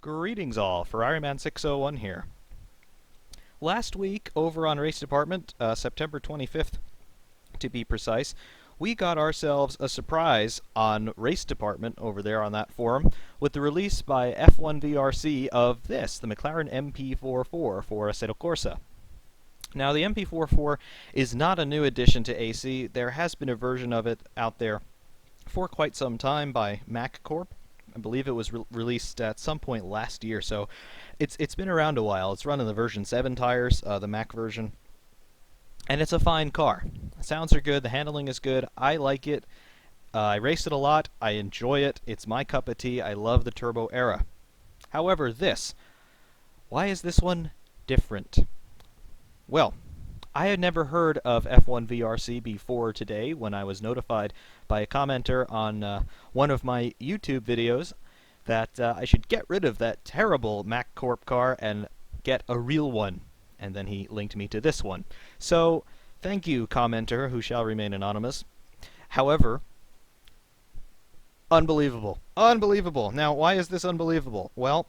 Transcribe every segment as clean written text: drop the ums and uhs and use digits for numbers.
Greetings all, Ferrariman601 here. Last week, over on Race Department, September 25th to be precise, we got ourselves a surprise on Race Department over there on that forum with the release by F1VRC of this, the McLaren MP4 for Assetto Corsa. Now, the MP4 is not a new addition to AC. There has been a version of it out there for quite some time by Mac Corp. I believe it was released at some point last year, so it's been around a while. It's running the version 7 tires, the Mac version, and it's a fine car. The sounds are good, the handling is good, I like it, I race it a lot, I enjoy it, it's my cup of tea, I love the turbo era. However, why is this one different? Well, I had never heard of F1VRC before today when I was notified by a commenter on one of my YouTube videos that I should get rid of that terrible Mac Corp car and get a real one. And then he linked me to this one. So, thank you, commenter, who shall remain anonymous. However, unbelievable. Unbelievable. Now, why is this unbelievable? Well,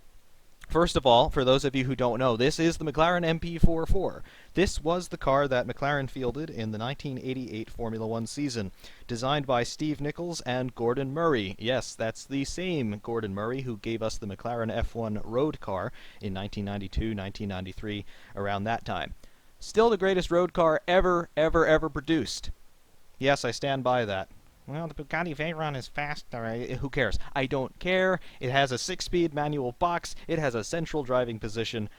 first of all, for those of you who don't know, this is the McLaren MP4. This was the car that McLaren fielded in the 1988 Formula One season, designed by Steve Nichols and Gordon Murray. Yes, that's the same Gordon Murray who gave us the McLaren F1 road car in 1992, 1993, around that time. Still the greatest road car ever produced. Yes, I stand by that. Well, the Bugatti Veyron is faster. Who cares? I don't care. It has a 6-speed manual box. It has a central driving position.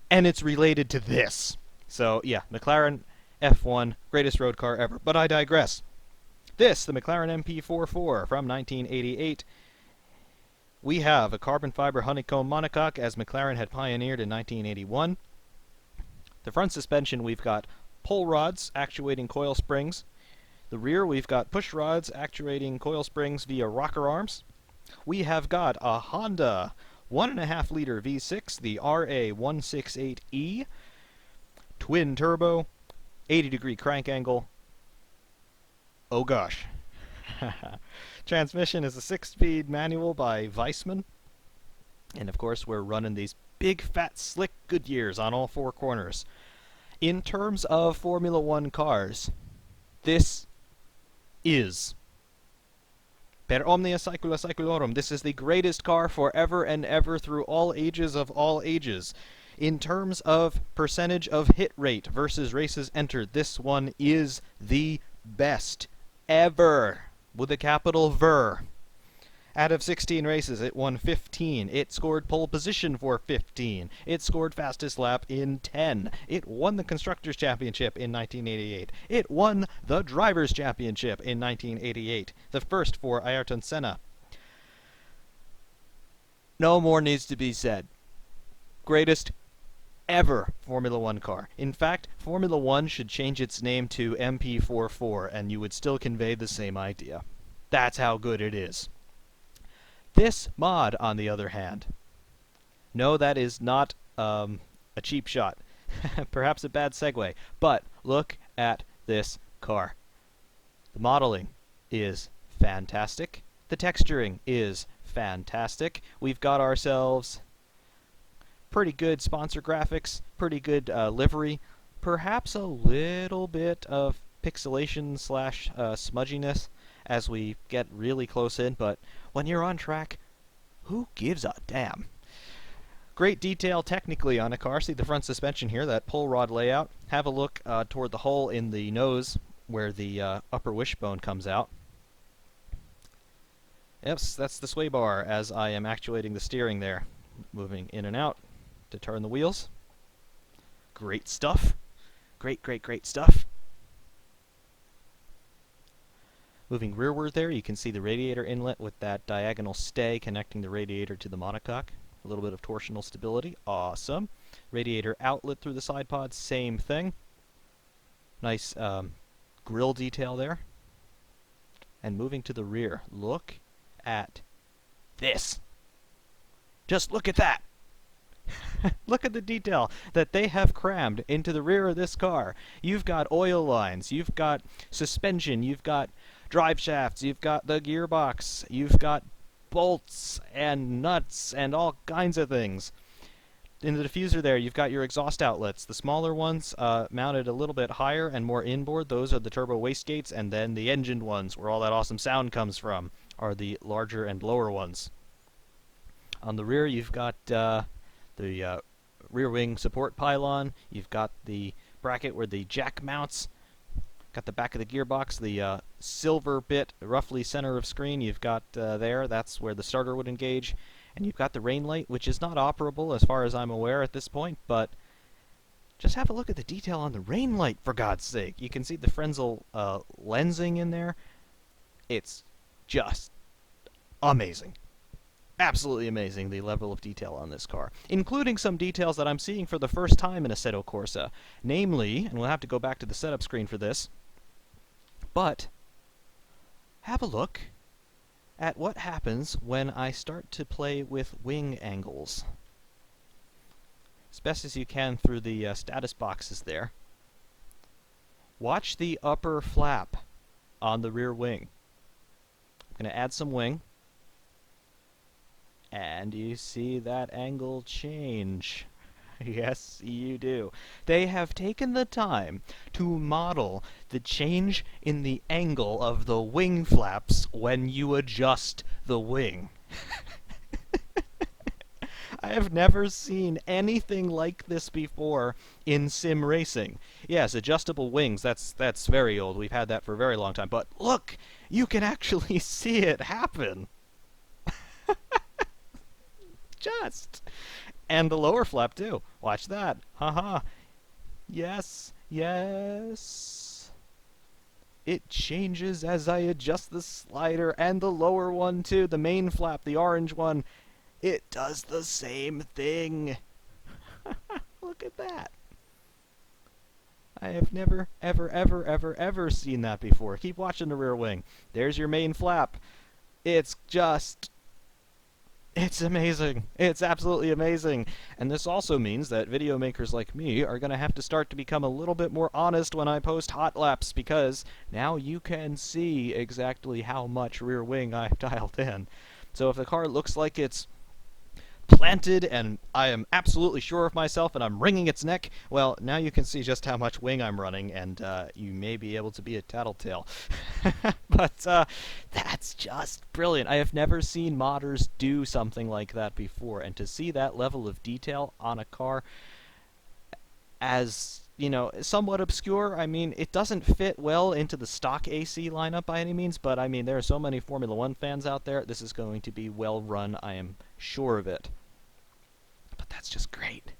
And it's related to this. So, yeah, McLaren F1, greatest road car ever. But I digress. This, the McLaren MP4 from 1988. We have a carbon fiber honeycomb monocoque as McLaren had pioneered in 1981. The front suspension, we've got pull rods actuating coil springs. The rear, we've got push rods actuating coil springs via rocker arms. We have got a Honda 1.5 liter V6, the RA168E, twin turbo, 80-degree crank angle. Oh gosh. Transmission is a 6-speed manual by Weissman. And of course, we're running these big, fat, slick Goodyears on all 4 corners. In terms of Formula One cars, this is per omnia saecula saeculorum. This is the greatest car forever and ever through all ages of all ages. In terms of percentage of hit rate versus races entered, this one is the best ever, with a capital VER. Out of 16 races, it won 15. It scored pole position for 15. It scored fastest lap in 10. It won the Constructors' Championship in 1988. It won the Drivers' Championship in 1988, the first for Ayrton Senna. No more needs to be said. Greatest ever Formula One car. In fact, Formula One should change its name to MP4 and you would still convey the same idea. That's how good it is. This mod, on the other hand, no, that is not a cheap shot. Perhaps a bad segue, but look at this car. The modeling is fantastic. The texturing is fantastic. We've got ourselves pretty good sponsor graphics, pretty good livery, perhaps a little bit of pixelation slash smudginess as we get really close in, but when you're on track, who gives a damn? Great detail technically on a car. See the front suspension here, that pull rod layout. Have a look toward the hole in the nose where the upper wishbone comes out. Yes, that's the sway bar as I am actuating the steering there, moving in and out to turn the wheels. Great stuff. Great stuff. Moving rearward there, you can see the radiator inlet with that diagonal stay connecting the radiator to the monocoque. A little bit of torsional stability. Awesome. Radiator outlet through the side pod, same thing. Nice grille detail there. And moving to the rear, look at this. Just look at that. Look at the detail that they have crammed into the rear of this car. You've got oil lines, you've got suspension, you've got drive shafts, you've got the gearbox, you've got bolts and nuts and all kinds of things. In the diffuser there, you've got your exhaust outlets. The smaller ones, mounted a little bit higher and more inboard, those are the turbo wastegates, and then the engine ones, where all that awesome sound comes from, are the larger and lower ones. On the rear, you've got the rear wing support pylon. You've got the bracket where the jack mounts. Got the back of the gearbox, the silver bit, roughly center of screen. You've got there. That's where the starter would engage. And you've got the rain light, which is not operable as far as I'm aware at this point, but just have a look at the detail on the rain light, for God's sake. You can see the Frenzel lensing in there. It's just amazing. Absolutely amazing, the level of detail on this car, including some details that I'm seeing for the first time in Assetto Corsa. Namely, and we'll have to go back to the setup screen for this, but have a look at what happens when I start to play with wing angles. As best as you can through the status boxes there. Watch the upper flap on the rear wing. I'm going to add some wing. And you see that angle change. Yes, you do. They have taken the time to model the change in the angle of the wing flaps when you adjust the wing. I have never seen anything like this before in sim racing. Yes, adjustable wings, that's very old. We've had that for a very long time. But look, you can actually see it happen. And the lower flap too. Watch that. Haha. Yes. Yes. It changes as I adjust the slider, and the lower one too, the main flap, the orange one. It does the same thing. Look at that. I have never, ever seen that before. Keep watching the rear wing. There's your main flap. It's amazing. It's absolutely amazing. And this also means that video makers like me are going to have to start to become a little bit more honest when I post hot laps, because now you can see exactly how much rear wing I've dialed in. So if the car looks like it's planted and I am absolutely sure of myself and I'm wringing its neck, well, now you can see just how much wing I'm running, and you may be able to be a tattletale. But that's just brilliant. I have never seen modders do something like that before, and to see that level of detail on a car as, you know, somewhat obscure. I mean, it doesn't fit well into the stock AC lineup by any means, but I mean, there are so many Formula 1 fans out there. This is going to be well run, I am sure of it. But that's just great.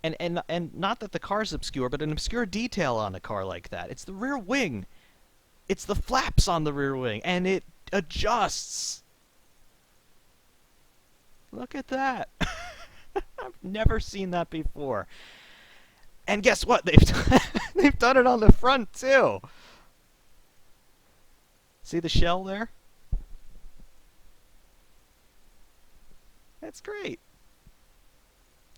And not that the car's obscure, but an obscure detail on a car like that. It's the rear wing. It's the flaps on the rear wing, and it adjusts. Look at that. I've never seen that before. And guess what? They've done it on the front too. See the shell there? That's great.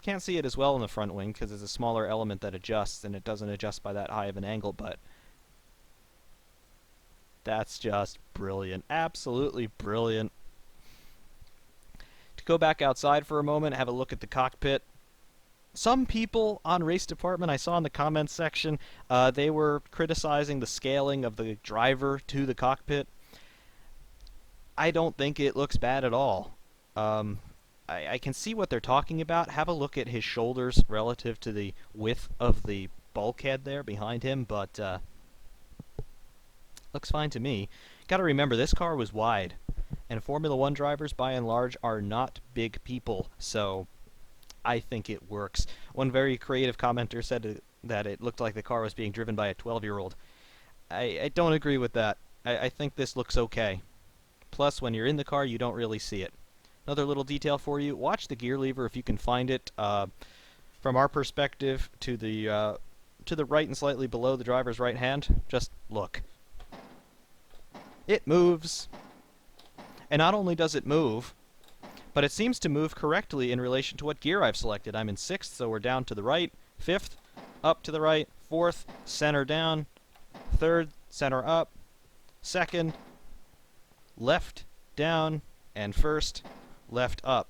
Can't see it as well in the front wing because it's a smaller element that adjusts, and it doesn't adjust by that high of an angle, but that's just brilliant. Absolutely brilliant. To go back outside for a moment, have a look at the cockpit. Some people on Race Department, I saw in the comments section, they were criticizing the scaling of the driver to the cockpit. I don't think it looks bad at all. I can see what they're talking about. Have a look at his shoulders relative to the width of the bulkhead there behind him, but looks fine to me. Gotta remember, this car was wide, and Formula 1 drivers, by and large, are not big people, so I think it works. One very creative commenter said that it looked like the car was being driven by a 12-year-old. I don't agree with that. I think this looks okay. Plus, when you're in the car, you don't really see it. Another little detail for you, watch the gear lever if you can find it. From our perspective, to the right and slightly below the driver's right hand, just look. It moves. And not only does it move, but it seems to move correctly in relation to what gear I've selected. I'm in 6th, so we're down to the right. 5th, up to the right. 4th, center down. 3rd, center up. 2nd, left, down. and first, left up,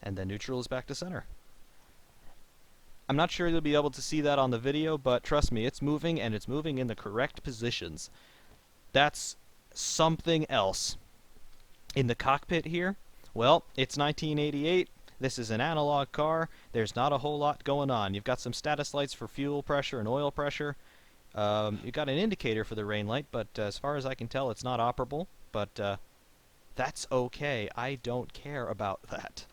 and then neutral is back to center. I'm not sure you'll be able to see that on the video, but trust me, it's moving, and it's moving in the correct positions. That's something else. In the cockpit here, well, it's 1988. This is an analog car. There's not a whole lot going on. You've got some status lights for fuel pressure and oil pressure. You've got an indicator for the rain light, but as far as I can tell, it's not operable. But that's okay. I don't care about that.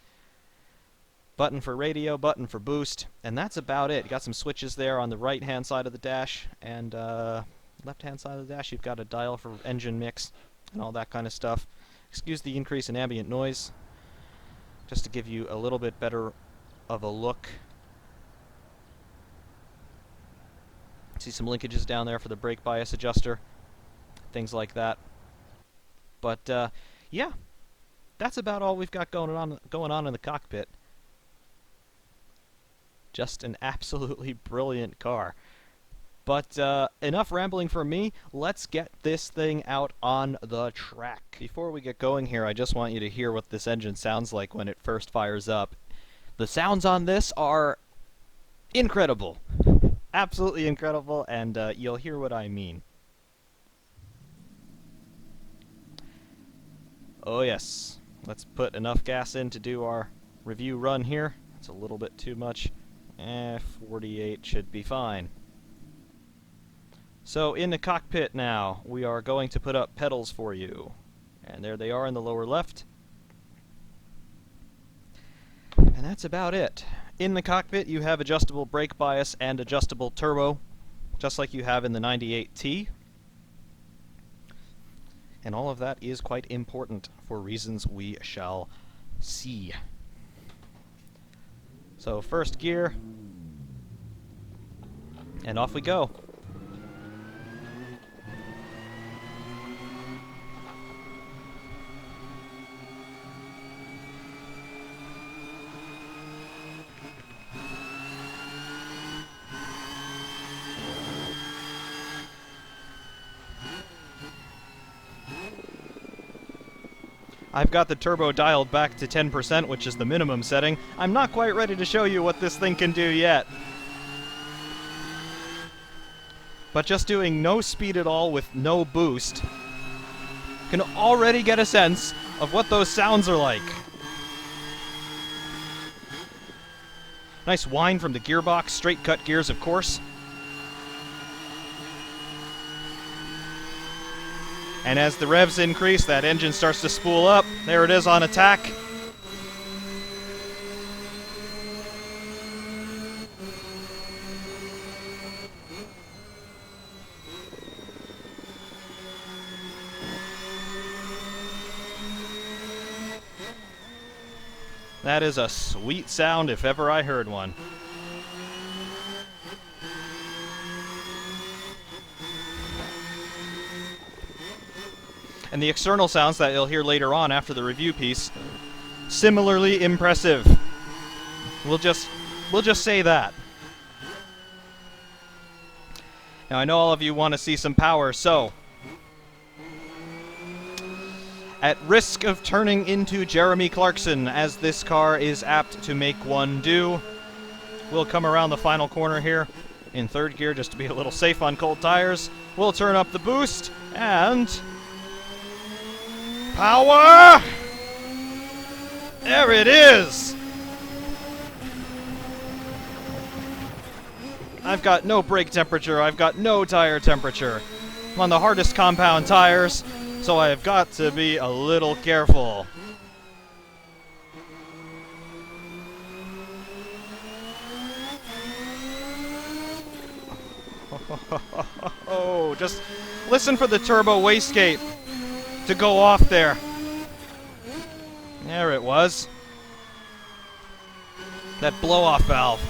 Button for radio, button for boost, and that's about it. You got some switches there on the right-hand side of the dash, and left-hand side of the dash, you've got a dial for engine mix and all that kind of stuff. Excuse the increase in ambient noise, just to give you a little bit better of a look. See some linkages down there for the brake bias adjuster, things like that. But yeah, that's about all we've got going on in the cockpit. Just an absolutely brilliant car. But enough rambling from me. Let's get this thing out on the track. Before we get going here, I just want you to hear what this engine sounds like when it first fires up. The sounds on this are incredible. Absolutely incredible, and you'll hear what I mean. Oh yes. Let's put enough gas in to do our review run here. It's a little bit too much. 48 should be fine. So in the cockpit now, we are going to put up pedals for you. And there they are in the lower left. And that's about it. In the cockpit, you have adjustable brake bias and adjustable turbo, just like you have in the 98T. And all of that is quite important for reasons we shall see. So first gear, and off we go. I've got the turbo dialed back to 10%, which is the minimum setting. I'm not quite ready to show you what this thing can do yet. But just doing no speed at all with no boost can already get a sense of what those sounds are like. Nice whine from the gearbox, straight cut gears of course. And as the revs increase, that engine starts to spool up. There it is on attack. That is a sweet sound if ever I heard one. And the external sounds that you'll hear later on after the review piece, similarly impressive. We'll just say that. Now I know all of you want to see some power, so at risk of turning into Jeremy Clarkson, as this car is apt to make one do, we'll come around the final corner here in third gear just to be a little safe on cold tires. We'll turn up the boost, and power! There it is! I've got no brake temperature, I've got no tire temperature. I'm on the hardest compound tires, so I have got to be a little careful. Oh, just listen for the turbo wastegate to go off there. There it was. That blow-off valve.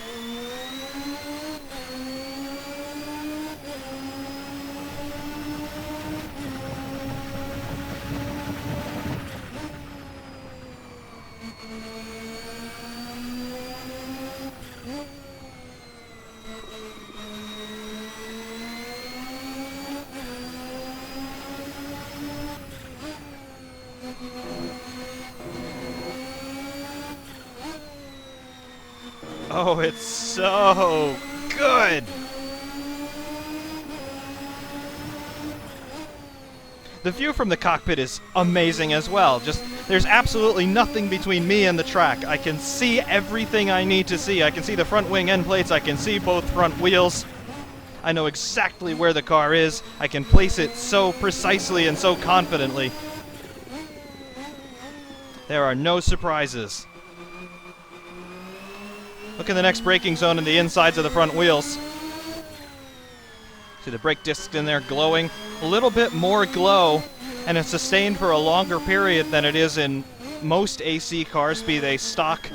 Oh, it's so good! The view from the cockpit is amazing as well. Just, there's absolutely nothing between me and the track. I can see everything I need to see. I can see the front wing end plates. I can see both front wheels. I know exactly where the car is. I can place it so precisely and so confidently. There are no surprises. Look at the next braking zone in the insides of the front wheels. See the brake discs in there glowing. A little bit more glow, and it's sustained for a longer period than it is in most AC cars, be they stock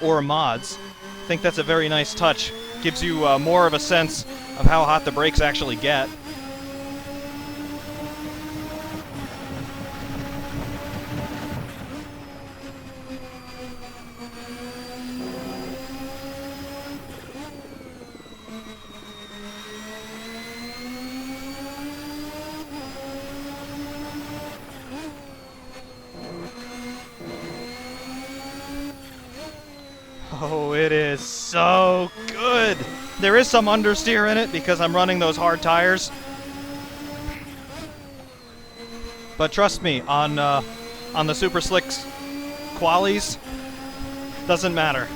or mods. I think that's a very nice touch. Gives you more of a sense of how hot the brakes actually get. Oh, it is so good. There is some understeer in it because I'm running those hard tires. But trust me, on the Super Slicks qualies, doesn't matter.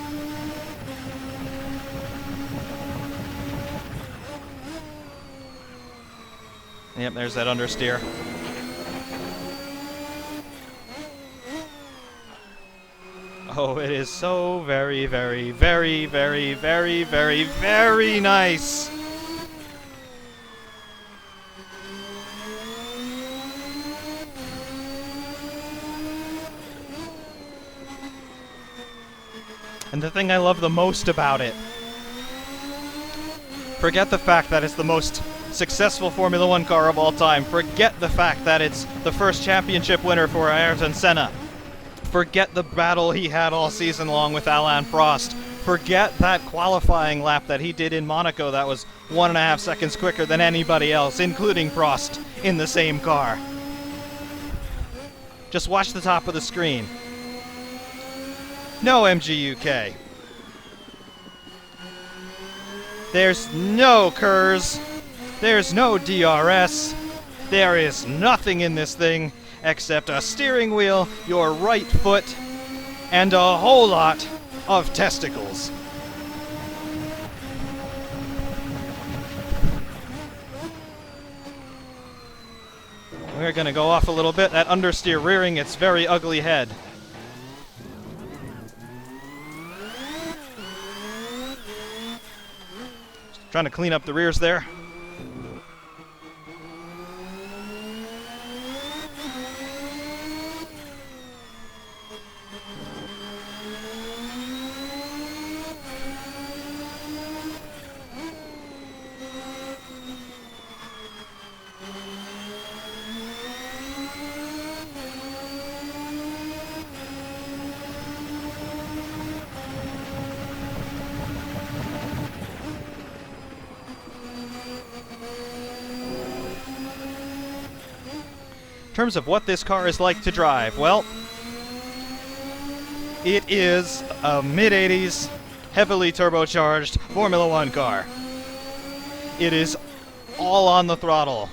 Yep, there's that understeer. Oh, it is so very, very, very, very, very, very, very nice. And the thing I love the most about it, forget the fact that it's the most successful Formula One car of all time. Forget the fact that it's the first championship winner for Ayrton Senna. Forget the battle he had all season long with Alain Prost. Forget that qualifying lap that he did in Monaco that was 1.5 seconds quicker than anybody else, including Prost, in the same car. Just watch the top of the screen. No MGUK. There's no KERS. There's no DRS. There is nothing in this thing except a steering wheel, your right foot, and a whole lot of testicles. We're going to go off a little bit. That understeer rearing its very ugly head. Just trying to clean up the rears there. In terms of what this car is like to drive, well, it is a mid-80s, heavily turbocharged Formula One car. It is all on the throttle.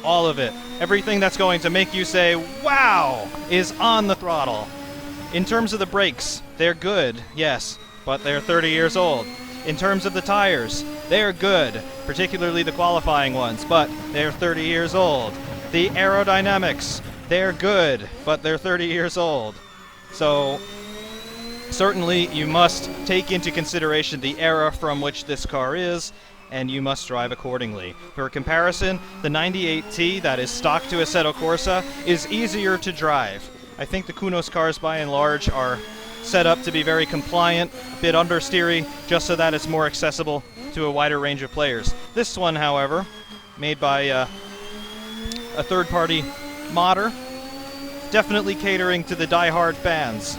All of it. Everything that's going to make you say, wow, is on the throttle. In terms of the brakes, they're good, yes, but they're 30 years old. In terms of the tires, they're good, particularly the qualifying ones, but they're 30 years old. The aerodynamics, they're good, but they're 30 years old. So, certainly you must take into consideration the era from which this car is, and you must drive accordingly. For comparison, the 98T that is stock to Assetto Corsa is easier to drive. I think the Kunos cars by and large are set up to be very compliant, a bit understeery, just so that it's more accessible to a wider range of players. This one, however, made by a third-party modder, definitely catering to the die-hard fans.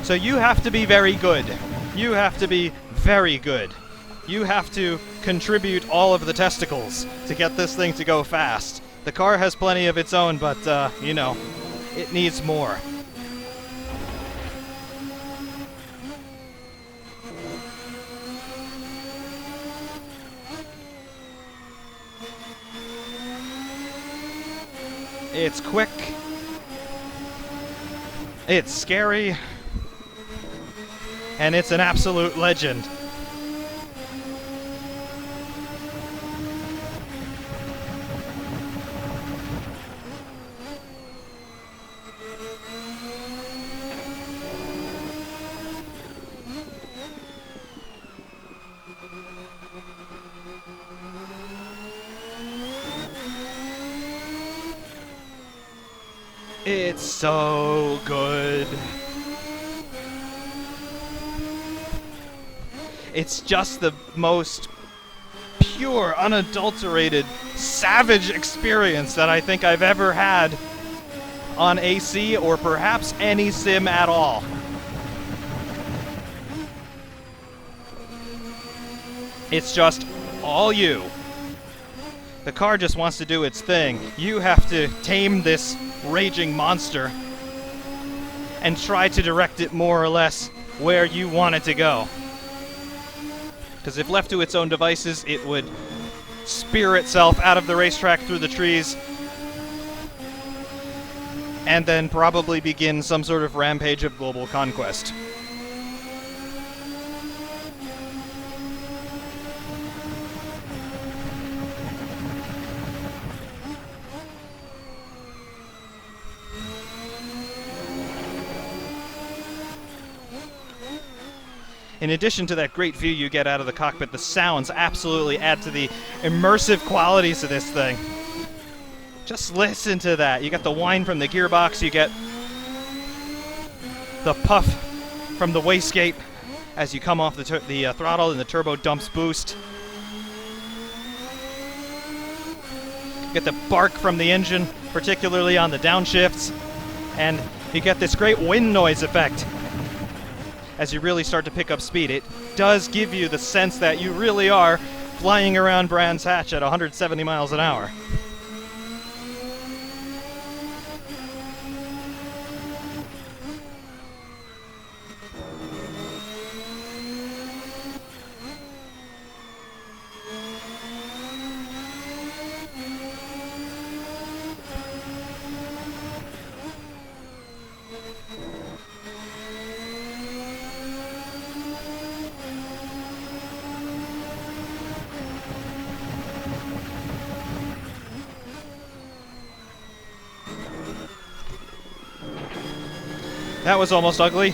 So you have to be very good. You have to be very good. You have to contribute all of the testicles to get this thing to go fast. The car has plenty of its own, but, you know, it needs more. It's quick. It's scary. And it's an absolute legend. It's so good. It's just the most pure, unadulterated, savage experience that I think I've ever had on AC or perhaps any sim at all. It's just all you. The car just wants to do its thing. You have to tame this raging monster and try to direct it more or less where you want it to go. Because if left to its own devices, it would spear itself out of the racetrack through the trees and then probably begin some sort of rampage of global conquest. In addition to that great view you get out of the cockpit, the sounds absolutely add to the immersive qualities of this thing. Just listen to that. You get the whine from the gearbox, you get the puff from the wastegate as you come off the throttle and the turbo dumps boost. You get the bark from the engine, particularly on the downshifts, and you get this great wind noise effect. As you really start to pick up speed, it does give you the sense that you really are flying around Brands Hatch at 170 miles an hour. That was almost ugly.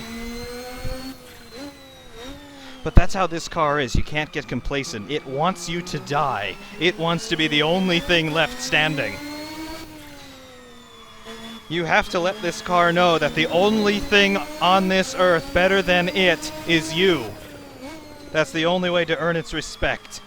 But that's how this car is. You can't get complacent. It wants you to die. It wants to be the only thing left standing. You have to let this car know that the only thing on this earth better than it is you. That's the only way to earn its respect.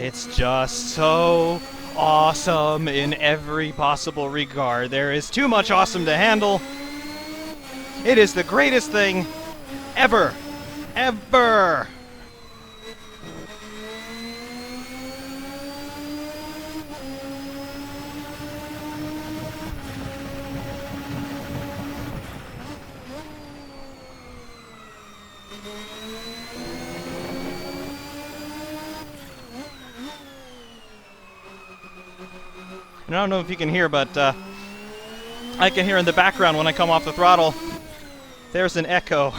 It's just so awesome in every possible regard. There is too much awesome to handle. It is the greatest thing ever. Ever. And I don't know if you can hear, but I can hear in the background when I come off the throttle, there's an echo,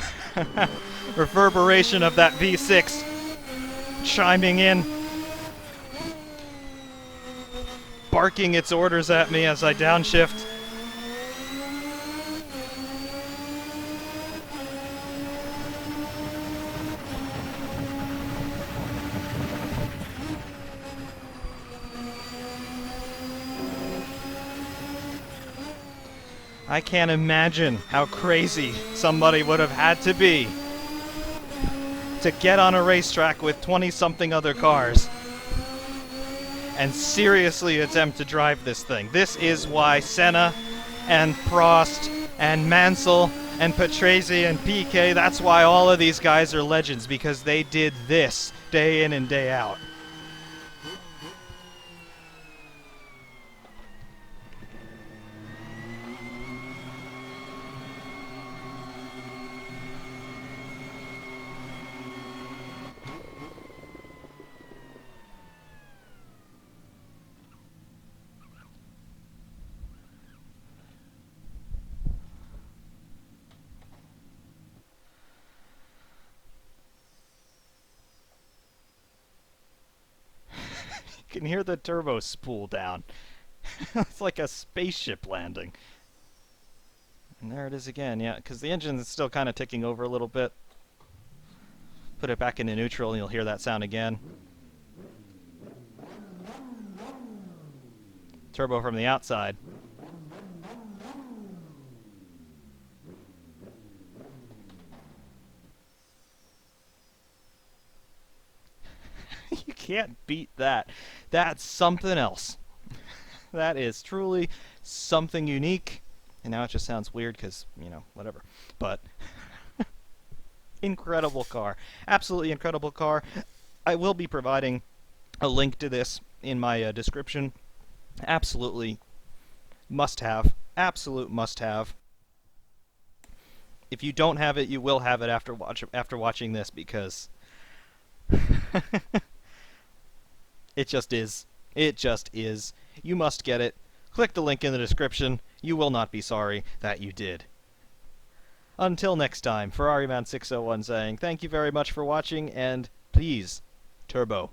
reverberation of that V6 chiming in, barking its orders at me as I downshift. I can't imagine how crazy somebody would have had to be to get on a racetrack with 20-something other cars and seriously attempt to drive this thing. This is why Senna and Prost and Mansell And Patrese and PK, that's why all of these guys are legends, because they did this day in and day out. You can hear the turbo spool down. It's like a spaceship landing. And there it is again, yeah, because the engine is still kind of ticking over a little bit. Put it back into neutral and you'll hear that sound again. Turbo from the outside. You can't beat that. That's something else. That is truly something unique. And now it just sounds weird because, you know, whatever. But incredible car. Absolutely incredible car. I will be providing a link to this in my description. Absolutely must have. Absolute must have. If you don't have it, you will have it after watching this, because it just is. It just is. You must get it. Click the link in the description. You will not be sorry that you did. Until next time, FerrariMan601 saying thank you very much for watching, and please, turbo.